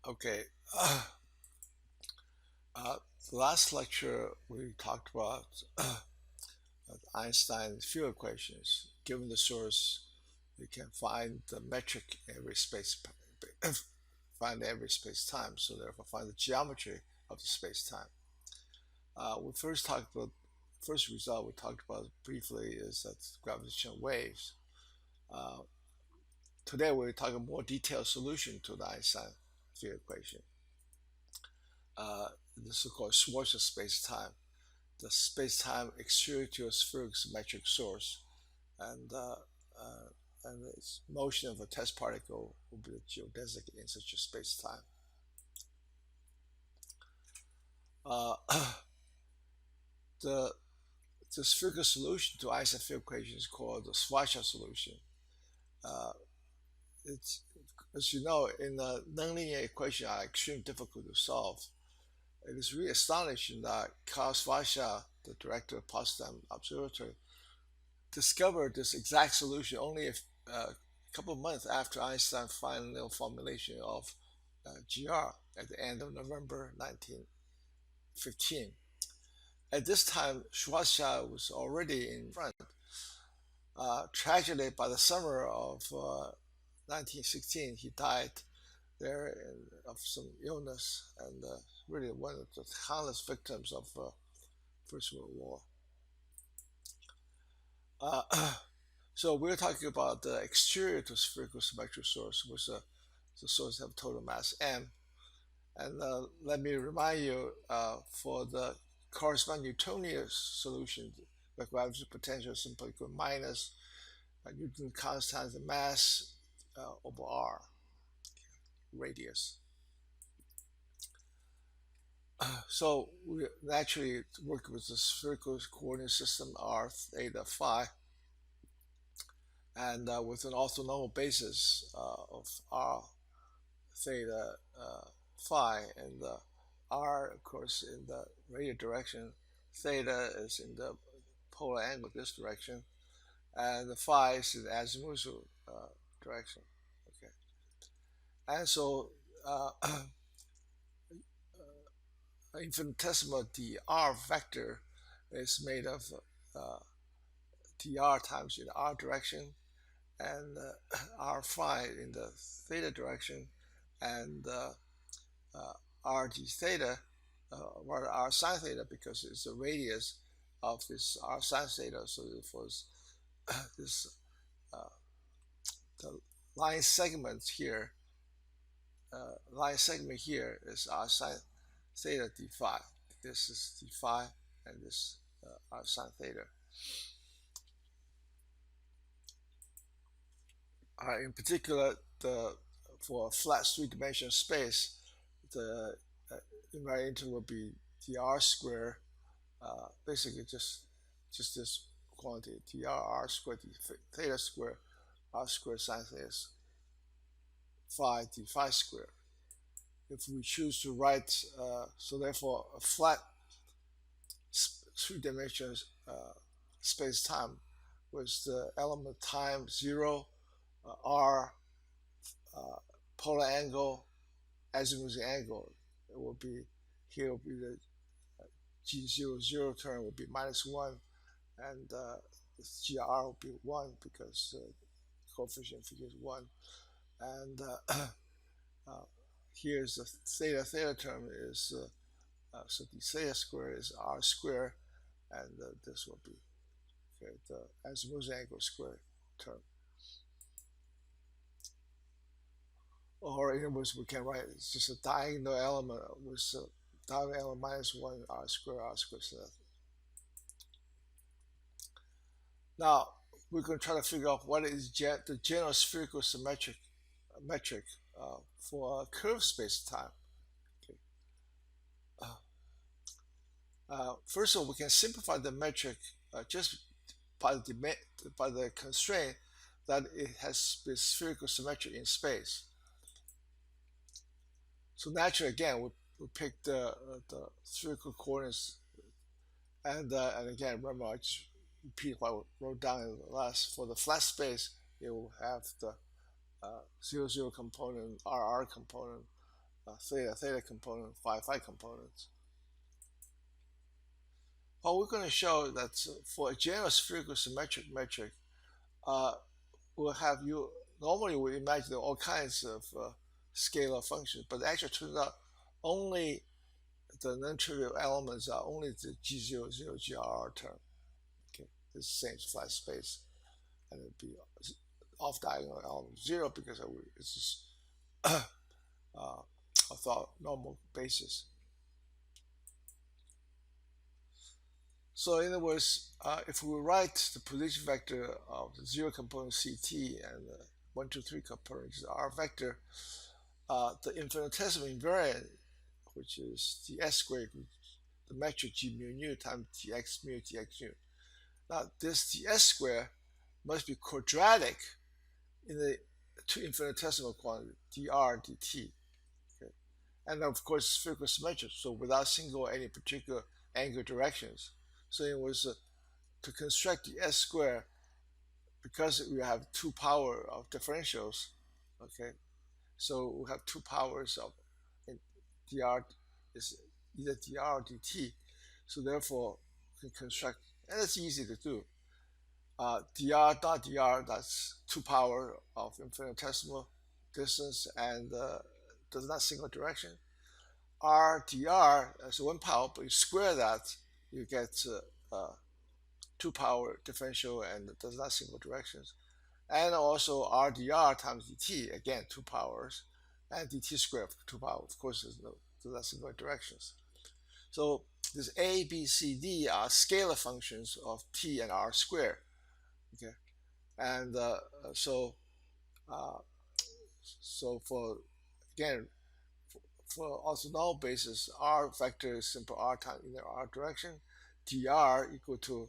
Okay. Uh, the last lecture we talked about Einstein's field equations. Given the source, you can find the metric every space, find every space time. So therefore, find the geometry of the space time. We first talked about first result we talked about briefly is that gravitational waves. Uh, Today we're talking more detailed solution to the Einstein field equation. The so-called Schwarzschild space-time. The space-time exterior to a spherical symmetric source, and its motion of a test particle will be the geodesic in such a space-time. Uh, the the spherical solution to Einstein field equation is called the Schwarzschild solution. Uh, it's as you know, in the nonlinear equation are extremely difficult to solve. It is really astonishing that Carl Schwarzschild, the director of Potsdam Observatory, discovered this exact solution only a couple of months after Einstein's final formulation of GR at the end of November 1915. At this time, Schwarzschild was already in front. Tragically, by the summer of 1916, he died there of some illness, and really one of the countless victims of First World War. So we're talking about the exterior to spherical symmetric source, which the source have total mass m. And let me remind you, for the corresponding Newtonian solution, the gravitational potential is simply equal to minus Newton constant the mass over r radius. So we naturally work with the spherical coordinate system r theta phi, and with an orthonormal basis of r theta phi, and r, of course, in the radial direction, theta is in the polar angle this direction, and the phi is in the azimuthal direction. Okay, and so infinitesimal dr vector is made of dr times in the r direction, and r phi in the theta direction, and r d theta, or r sine theta, because it's the radius of this r sine theta. So therefore, this the line segment here, is r sine theta d phi. This is d phi, and this r sine theta. In particular, for a flat three-dimensional space, the invariant interval will be dr square, basically just this quantity, dr r squared d theta square, r squared sine theta phi d phi square. If we choose to write, so therefore a flat three-dimensional space-time with the element time 0, r, polar angle, azimuthal angle, it will be, here will be the g00 term will be -1, and gr will be 1 because the coefficient figure is 1, and here's the theta term is so the theta square is r square, and this will be, okay, the azimuthal angle square term. Or in other words, we can write it's just a diagonal element with diagonal element -1 r square r square. So now we're going to try to figure out what is the general spherical symmetric metric for a curved space-time. Okay. First of all, we can simplify the metric just by the constraint that it has been spherical symmetric in space. So naturally, again, we pick the spherical coordinates, and again, remember, I just repeat what I wrote down in the last. For the flat space, it will have the 0, 0 component, RR component, theta component, phi components. Well, we're going to show that for a general spherical symmetric metric, uh, we'll have you, normally we imagine all kinds of scalar functions, but it actually turns out only the non-trivial elements are only the G00 GR term. Okay, it's the same flat space, and it'd be off diagonal element 0 because it's just a normal basis. So in other words, if we write the position vector of the 0 component CT and the 1, 2, 3 component is R vector, the infinitesimal invariant, which is the S squared, the metric G mu nu times Tx mu Tx nu. Now this Ts square must be quadratic in the two infinitesimal quantity, dr, dt. Okay? And of course, spherical symmetric, so without single any particular angular directions. So it was to construct the S square, because we have two power of differentials, okay? So we have two powers of dr is either dr or dt. So therefore, we can construct, and it's easy to do. Dr dot dr, that's two power of infinitesimal distance and does not single direction. R dr is one power, but you square that, you get two power differential and does not single directions. And also R dr times dt, again two powers, and dt squared two power. Of course, there's not single directions. So this A, B, C, D are scalar functions of t and r squared. Okay, and so for again for orthogonal basis, r vector is simple r times in the r direction, dr equal to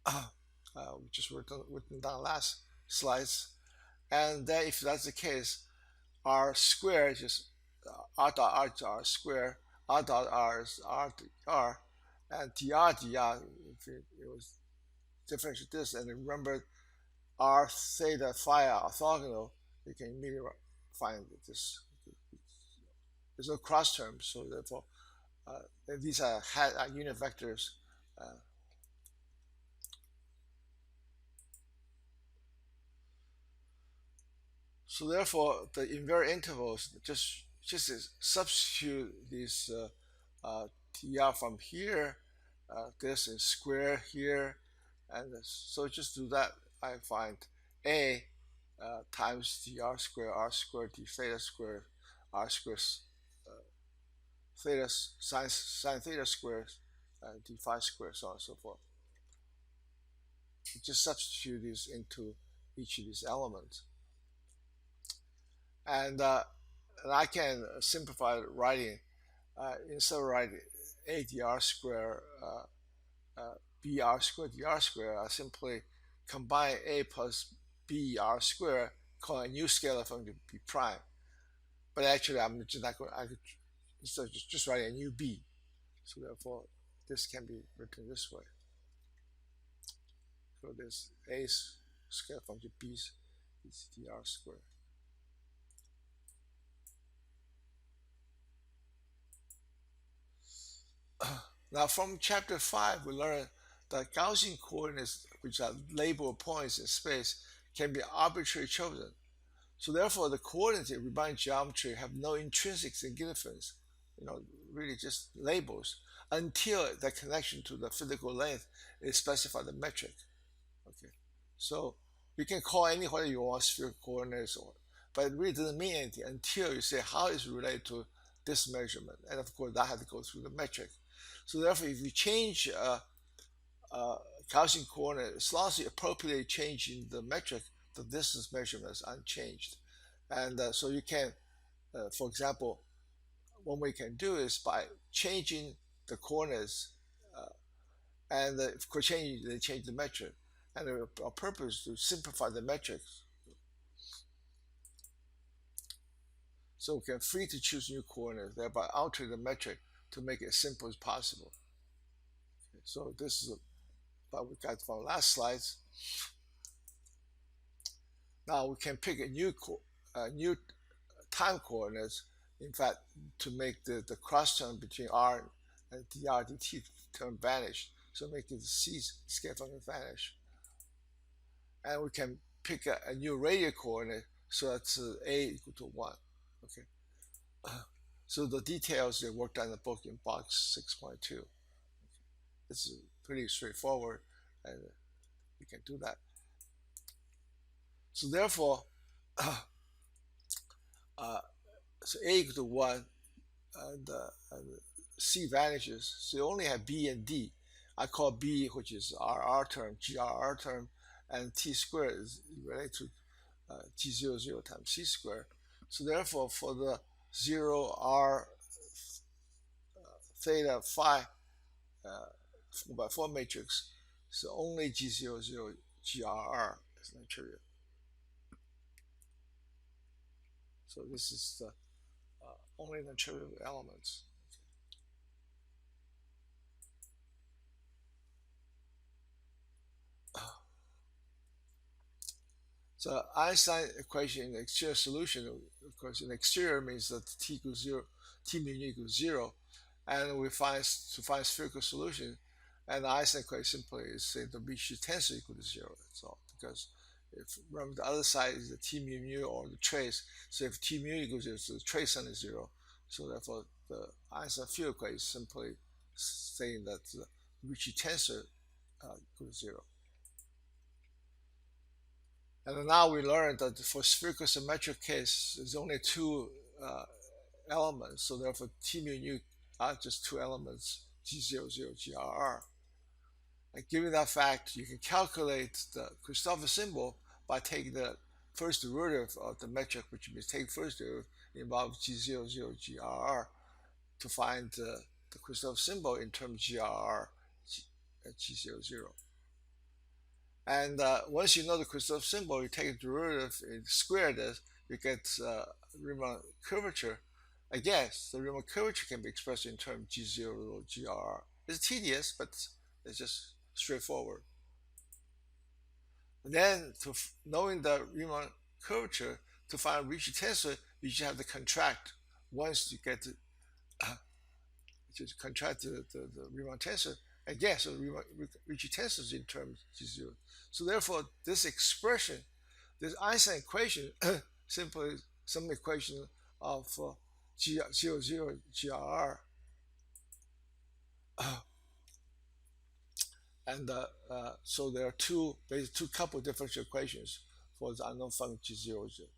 we just written down last slides, and then if that's the case, r squared is just r dot r is r squared, r dot r is r dr, and dr if it was differential this, and remember r theta phi are orthogonal, you can immediately find this. There's no cross terms, so therefore these are unit vectors. So therefore, the invariant intervals just substitute these dr from here, this is square here, and so just do that. I find a times dr square r squared d theta squared r squared theta sine theta squared d phi squared, so on and so forth. You just substitute these into each of these elements, and I can simplify writing. Instead of writing a dr square br square dr square, I simply combine a plus br square, call a new scalar function b prime. But actually, I'm just not going. I could instead of just writing a new b. So therefore, this can be written this way. So this a scalar function b is dr square. Now, from chapter 5, we learned that Gaussian coordinates, which are labeled points in space, can be arbitrarily chosen. So therefore, the coordinates in Riemann geometry have no intrinsic significance, really just labels, until the connection to the physical length is specified in metric. Okay, so you can call any whatever you want spherical coordinates, but it really doesn't mean anything until you say how it's related to this measurement, and of course that has to go through the metric. So therefore, if you change Gaussian coordinate, as long as you appropriately change in the metric, the distance measurement is unchanged. And so you can, for example, one way you can do is by changing the coordinates, and of course they change the metric. And our purpose is to simplify the metrics, so we can free to choose new coordinates, thereby alter the metric to make it as simple as possible. Okay, so this is what we got from last slides. Now we can pick a new time coordinates In fact, to make the cross term between r and dr dt term vanish, so make the c scale function vanish. And we can pick a new radial coordinate, so that's a equal to 1. Okay. So the details they worked on the book in box 6.2. It's pretty straightforward, and you can do that. So therefore, so a equal to 1, and c vanishes. So you only have b and d. I call b, which is r term, grr term, and t squared is related to g00 times c squared. So therefore, for the 0 r theta phi 4x4 matrix, so only g00 grr is non-trivial. So this is the only non-trivial elements. So Einstein equation in the exterior solution, of course, in exterior means that t equals 0, t mu nu equals 0, and we find to find spherical solution, and the Einstein equation simply is say the Ricci tensor equal to 0. That's all. Because if remember the other side is the t mu nu or the trace, so if t mu equals 0, so the trace on is 0. So therefore, the Einstein field equation is simply saying that the Ricci tensor equals 0. And now we learned that for spherical symmetric case, there's only two elements. So therefore, T mu nu are just two elements, G00, GRR. And given that fact, you can calculate the Christoffel symbol by taking the first derivative of the metric, which means take first derivative involves G00, GRR to find the Christoffel symbol in terms of GRR at G00. And once you know the Christoffel symbol, you take a derivative and square this, you get Riemann curvature. Again, the Riemann curvature can be expressed in terms G0 GR. It's tedious, but it's just straightforward. And then, knowing the Riemann curvature, to find Ricci tensor, you just have to contract. Once you get to just contract the Riemann tensor, again, so Ricci tensor is in terms G0. So therefore, this expression, this Einstein equation, simply some equation of G00 GRR. And so there are basically two couple differential equations for the unknown function G00.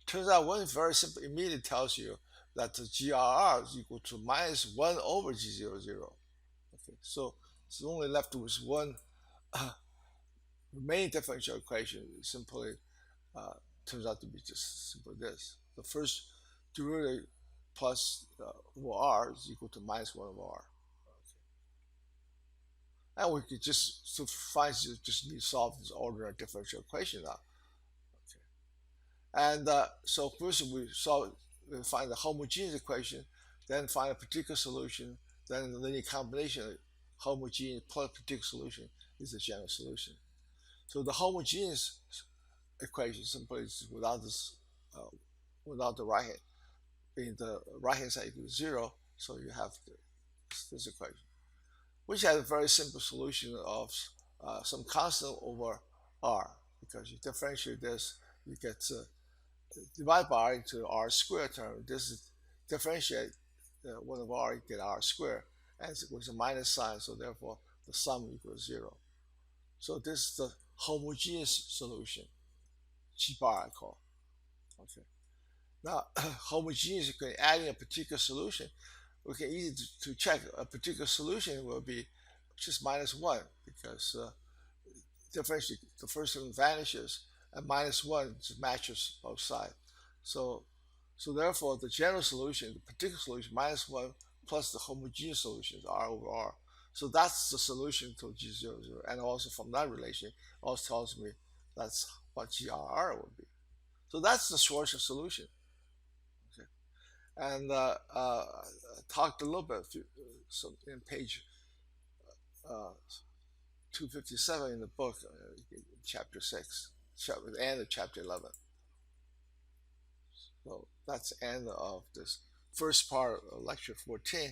Turns out one very simple immediately tells you that the GRR is equal to minus 1 over G00. Okay, so it's only left with one remaining differential equation. Simply turns out to be just simply this. The first derivative plus over r is equal to minus 1 over r. And we could just just need to solve this ordinary differential equation now. Okay. And so first we find the homogeneous equation, then find a particular solution, then the linear combination of homogeneous plus particular solution is the general solution. So the homogeneous equation simply is without this, without the right hand, being the right hand side equals 0, so you have this equation, which has a very simple solution of some constant over r, because you differentiate this, you get divide by r into r squared term. This is differentiate 1 over r, you get r squared, and with a minus sign, so therefore the sum equals 0. So this is the homogeneous solution, G bar I call. Okay. Now, homogeneous, you can add in a particular solution. We can easy to check a particular solution will be just minus 1, because differentially the first one vanishes and minus 1 just matches both sides. So therefore the general solution, the particular solution, minus 1 plus the homogeneous solution is r over r. So that's the solution to G00. And also from that relation also tells me that's what GRR would be. So that's the Schwarzschild solution. Okay. And talked a little bit in page 257 in the book, chapter 6, the end of chapter 11. So that's the end of this first part of lecture 14.